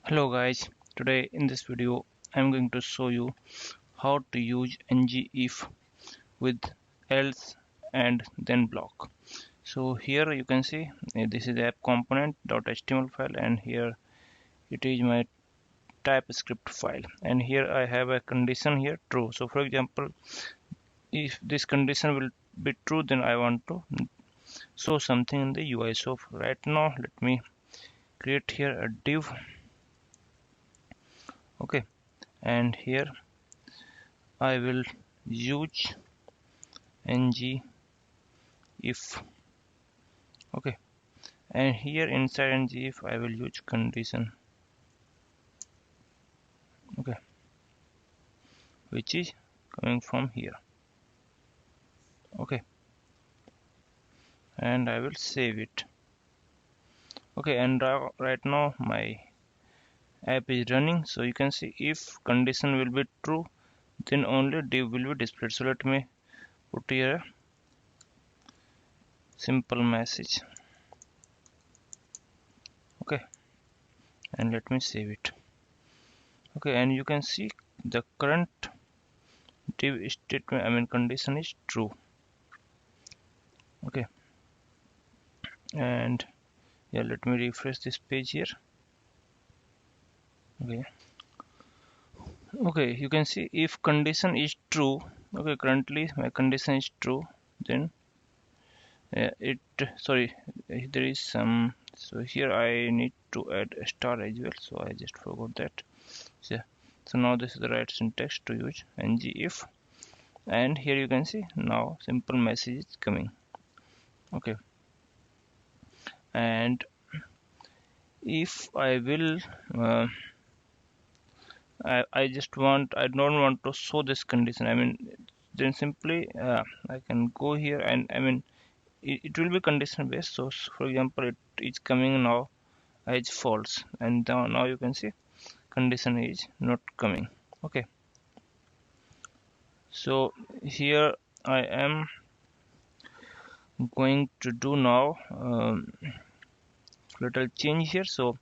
Hello guys, today in this video I'm going to show you how to use ngIf with else and then block. So here you can see this is app component.html file, and here it is my TypeScript file, and here I have a condition here true. So for example, if this condition will be true, then I want to show something in the UI. So right now let me create here a div. Okay, and here I will use ngIf. Okay, and here inside ngIf I will use condition. Okay, which is coming from here. Okay, and I will save it. Okay, and right now my app is running. So you can see if condition will be true, then only div will be displayed. So let me put here a simple message. Okay, and let me save it. Okay, and you can see the current div statement, condition is true. Okay, and yeah, let me refresh this page here. Okay, you can see if condition is true. Okay, currently my condition is true, then there is some, so here I need to add a star as well, so I just forgot that. So now this is the right syntax to use ngIf, and here you can see now simple message is coming. Okay, and if I will I don't want to show this condition, then simply I can go here, and it will be condition based. So for example, it is coming now as false, and now you can see condition is not coming. Okay, so here I am going to do now little change here. So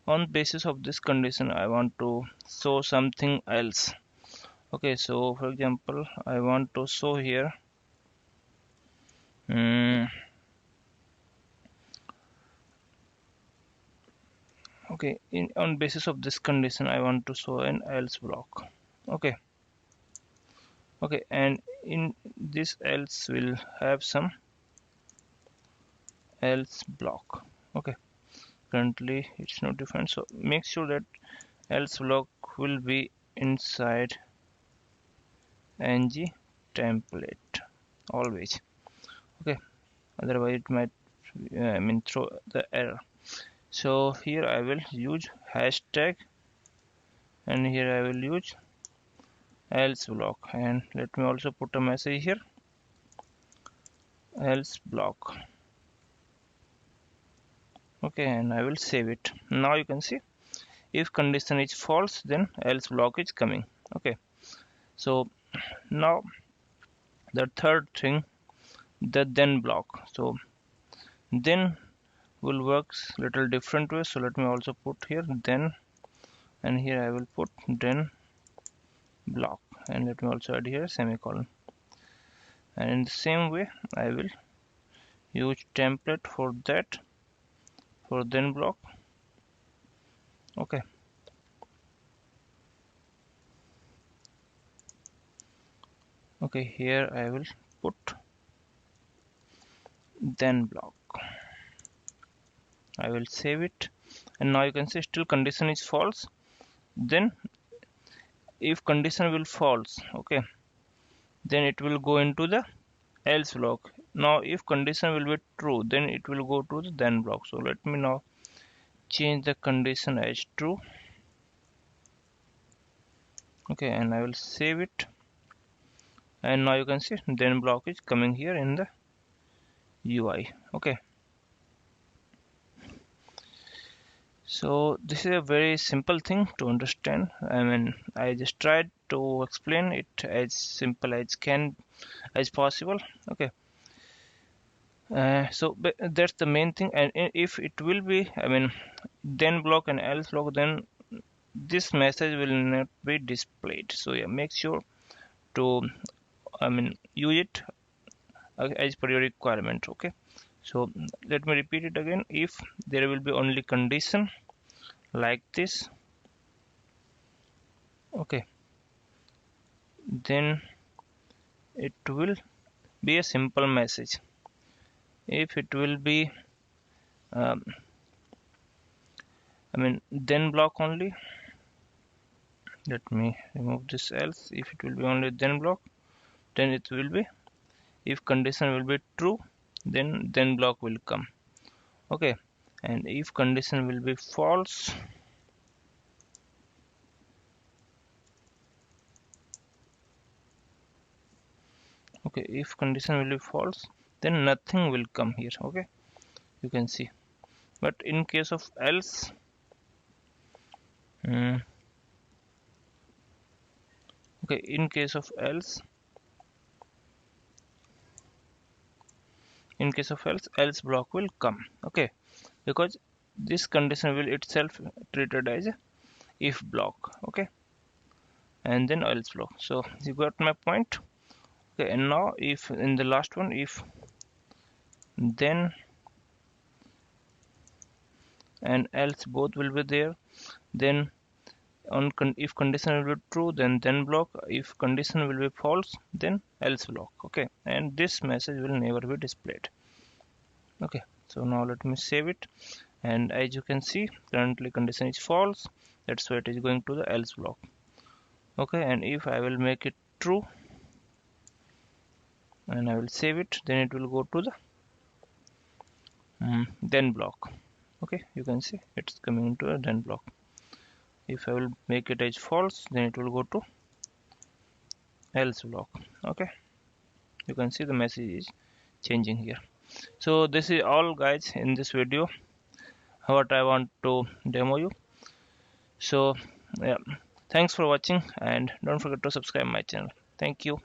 on basis of this condition I want to show something else. Okay, so for example I want to show here okay, on basis of this condition I want to show an else block. Okay, and in this else will have some else block. Okay, currently it's not defined, so make sure that else block will be inside ng template always. Okay, otherwise it might throw the error. So here I will use hashtag, and here I will use else block, and let me also put a message here, else block. Okay, and I will save it. Now you can see if condition is false, then else block is coming. Okay, so now the third thing, the then block. So then will works little different way. So let me also put here then, and here I will put then block, and let me also add here semicolon, and in the same way I will use template for that, for then block. Okay, here I will put then block. I will save it, and now you can see still condition is false. Then if condition will false, okay, then it will go into the else block. Now if condition will be true, then it will go to the then block. So let me now change the condition as true. Okay, and I will save it, and now you can see then block is coming here in the UI. Okay, so this is a very simple thing to understand. I just tried to explain it as simple as possible. Okay, so that's the main thing. And if it will be then block and else block, then this message will not be displayed. So yeah, make sure to use it as per your requirement. Okay, so let me repeat it again. If there will be only condition like this, okay, then it will be a simple message. If it will be um, then block only, let me remove this else. If it will be only then block, then it will be, if condition will be true, then block will come. Okay, and if condition will be false, okay, if condition will be false, then nothing will come here. Okay, you can see. But in case of else, okay, in case of else, else block will come. Okay, because this condition will itself treated as a if block. Okay, and then else block. So you got my point. Okay, and now if in the last one, if then and else both will be there, then if condition will be true, then block. If condition will be false, then else block. Okay, and this message will never be displayed. Okay, so now let me save it, and as you can see, currently condition is false, that's why it is going to the else block. Okay, and if I will make it true and I will save it, then it will go to the then block. Okay, you can see it's coming into a then block. If I will make it as false, then it will go to else block. Okay, you can see the message is changing here. So this is all guys in this video what I want to demo you. So yeah, thanks for watching and don't forget to subscribe my channel. Thank you.